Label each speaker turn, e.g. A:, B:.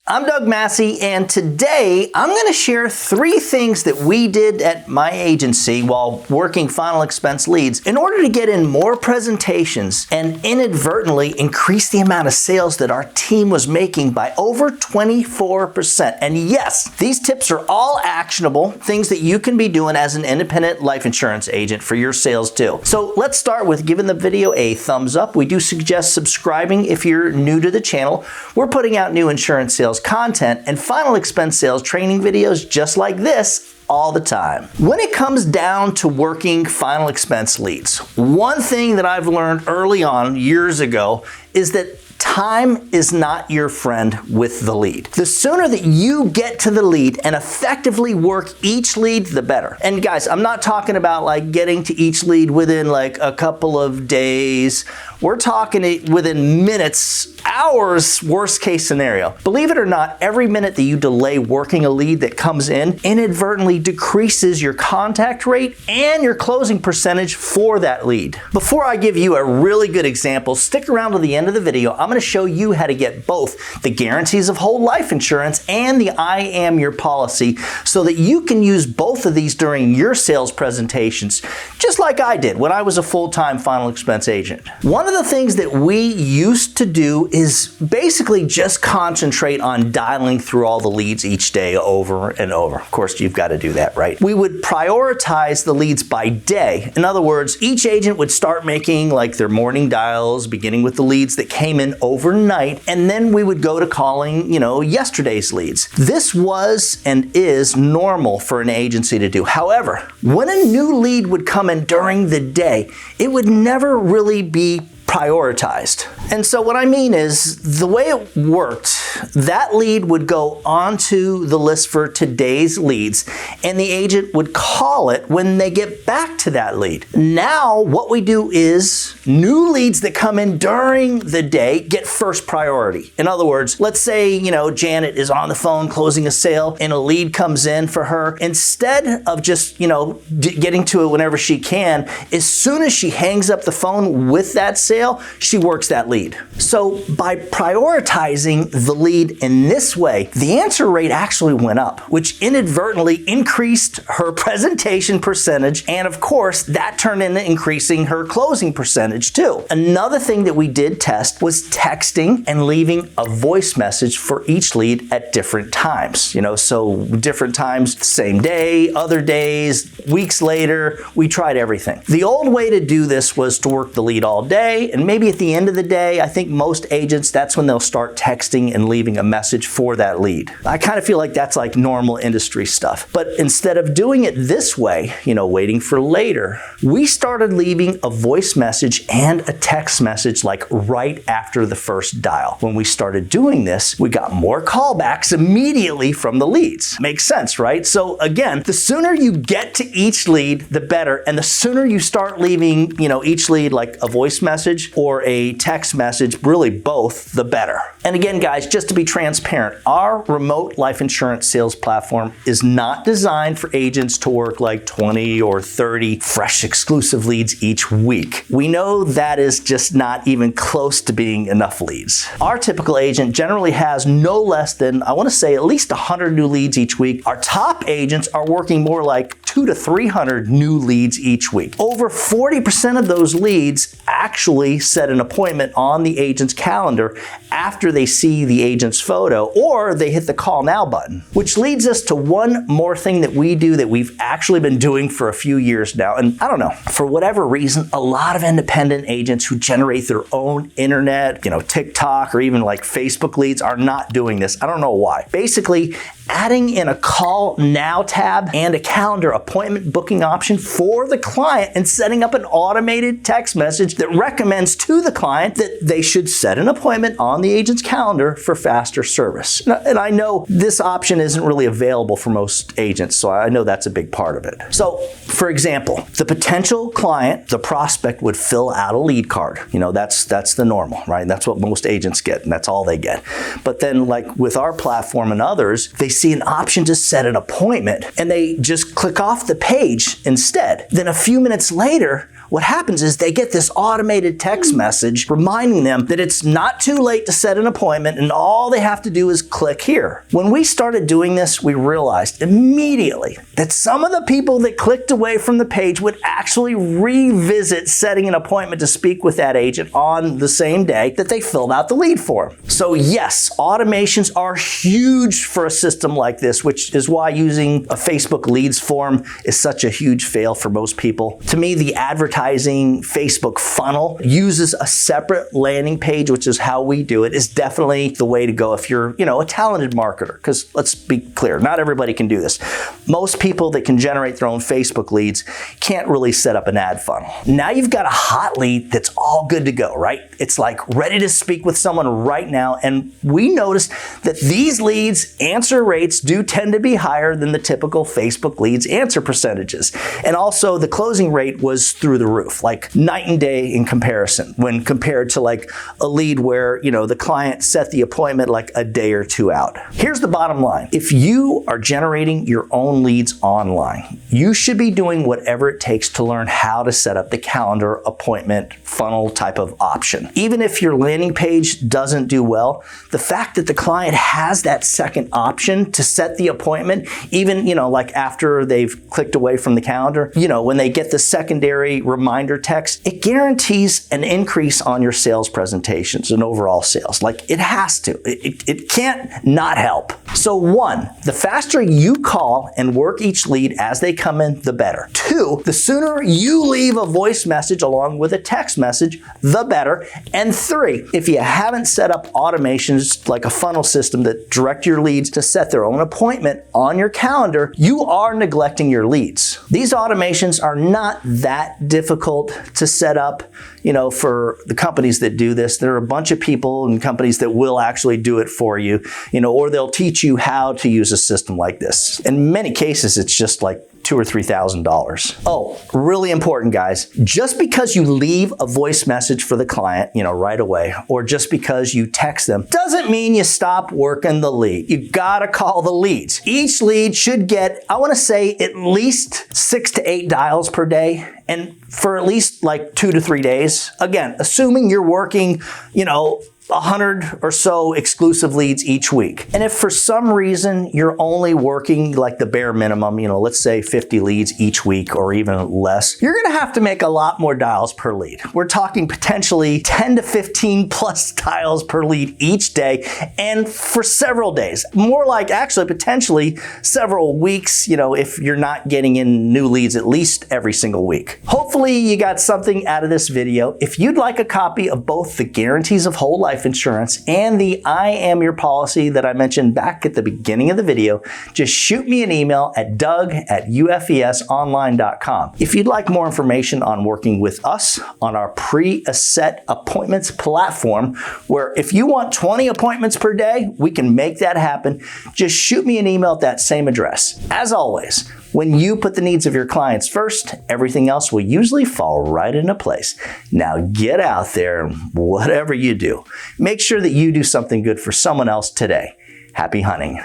A: I'm Doug Massi, and today I'm going to share 3 things that we did at my agency while working final expense leads in order to get in more presentations and inadvertently increase the amount of sales that our team was making by over 24%. And yes, these tips are all actionable, things that you can be doing as an independent life insurance agent for your sales too. So let's start with giving the video a thumbs up. We do suggest subscribing if you're new to the channel. We're putting out new insurance sales content and final expense sales training videos just like this all the time. When it comes down to working final expense leads, one thing that I've learned early on years ago is that time is not your friend with the lead. The sooner that you get to the lead and effectively work each lead, the better. And guys, I'm not talking about like getting to each lead within like a couple of days. We're talking within minutes, hours, worst case scenario. Believe it or not, every minute that you delay working a lead that comes in inadvertently decreases your contact rate and your closing percentage for that lead. Before I give you a really good example, stick around to the end of the video. I'm going to show you how to get both the guarantees of whole life insurance and the I am your policy so that you can use both of these during your sales presentations, just like I did when I was a full-time final expense agent. One of the things that we used to do is basically just concentrate on dialing through all the leads each day over and over. Of course, you've got to do that, right? We would prioritize the leads by day. In other words, each agent would start making like their morning dials, beginning with the leads that came in overnight, and then we would go to calling, yesterday's leads. This was and is normal for an agency to do. However, when a new lead would come in during the day, it would never really be prioritized. And so what I mean is the way it worked, that lead would go onto the list for today's leads and the agent would call it when they get back to that lead. Now what we do is new leads that come in during the day get first priority. In other words, let's say, Janet is on the phone closing a sale and a lead comes in for her. Instead of just, getting to it whenever she can, as soon as she hangs up the phone with that sale, she works that lead. So by prioritizing the lead in this way, the answer rate actually went up, which inadvertently increased her presentation percentage. And of course, that turned into increasing her closing percentage too. Another thing that we did test was texting and leaving a voice message for each lead at different times. So different times, same day, other days, weeks later, we tried everything. The old way to do this was to work the lead all day, and maybe at the end of the day, I think most agents, that's when they'll start texting and leaving a message for that lead. I kind of feel like that's like normal industry stuff. But instead of doing it this way, waiting for later, we started leaving a voice message and a text message like right after the first dial. When we started doing this, we got more callbacks immediately from the leads. Makes sense, right? So again, the sooner you get to each lead, the better. And the sooner you start leaving, each lead like a voice message or a text message, really both, the better. And again, guys, just to be transparent, our remote life insurance sales platform is not designed for agents to work like 20 or 30 fresh exclusive leads each week. We know that is just not even close to being enough leads. Our typical agent generally has no less than, I want to say, at least 100 new leads each week. Our top agents are working more like 200 to 300 new leads each week. Over 40% of those leads actually set an appointment on the agent's calendar after they see the agent's photo or they hit the call now button. Which leads us to one more thing that we do that we've actually been doing for a few years now. And I don't know, for whatever reason, a lot of independent agents who generate their own internet, TikTok or even like Facebook leads are not doing this. I don't know why. Basically, adding in a call now tab and a calendar appointment booking option for the client and setting up an automated text message that recommends to the client that they should set an appointment on the agent's calendar for faster service. And I know this option isn't really available for most agents, so I know that's a big part of it. So, for example, the potential client, the prospect, would fill out a lead card. That's the normal, right? That's what most agents get, and that's all they get. But then, like with our platform and others, they see an option to set an appointment, and they just click off the page instead. Then a few minutes later, what happens is they get this automated text message reminding them that it's not too late to set an appointment and all they have to do is click here. When we started doing this, we realized immediately that some of the people that clicked away from the page would actually revisit setting an appointment to speak with that agent on the same day that they filled out the lead form. So yes, automations are huge for a system like this, which is why using a Facebook leads form is such a huge fail for most people. To me, the advertising Facebook funnel uses a separate landing page, which is how we do it, is definitely the way to go if you're, a talented marketer. Because let's be clear, not everybody can do this. Most people that can generate their own Facebook leads can't really set up an ad funnel. Now you've got a hot lead that's all good to go, right? It's like ready to speak with someone right now. And we noticed that these leads answer rates do tend to be higher than the typical Facebook leads answer percentages. And also the closing rate was through the roof, like night and day in comparison when compared to like a lead where, the client set the appointment like a day or two out. Here's the bottom line. If you are generating your own leads online, you should be doing whatever it takes to learn how to set up the calendar appointment funnel type of option. Even if your landing page doesn't do well, the fact that the client has that second option to set the appointment, even, like after they've clicked away from the calendar, when they get the secondary reminder text, it guarantees an increase on your sales presentations and overall sales. Like it has to. It can't not help. So 1, the faster you call and work each lead as they come in, the better. 2, the sooner you leave a voice message along with a text message, the better. And 3, if you haven't set up automations like a funnel system that direct your leads to set their own appointment on your calendar, you are neglecting your leads. These automations are not that difficult to set up, for the companies that do this. There are a bunch of people and companies that will actually do it for you, or they'll teach you how to use a system like this. In many cases, it's just like $2,000 or $3,000. Oh, really important, guys. Just because you leave a voice message for the client, right away, or just because you text them, doesn't mean you stop working the lead. You gotta call the leads. Each lead should get, I wanna say, at least 6 to 8 dials per day, and for at least like 2 to 3 days. Again, assuming you're working, 100 or so exclusive leads each week. And if for some reason you're only working like the bare minimum, let's say 50 leads each week or even less, you're gonna have to make a lot more dials per lead. We're talking potentially 10 to 15 plus dials per lead each day and for several days. More like actually potentially several weeks, if you're not getting in new leads at least every single week. Hopefully you got something out of this video. If you'd like a copy of both the guarantees of whole life insurance and the I Am Your Policy that I mentioned back at the beginning of the video, just shoot me an email at doug@ufesonline.com. If you'd like more information on working with us on our pre-set appointments platform, where if you want 20 appointments per day, we can make that happen, just shoot me an email at that same address. As always, when you put the needs of your clients first, everything else will usually fall right into place. Now get out there and whatever you do, make sure that you do something good for someone else today. Happy hunting.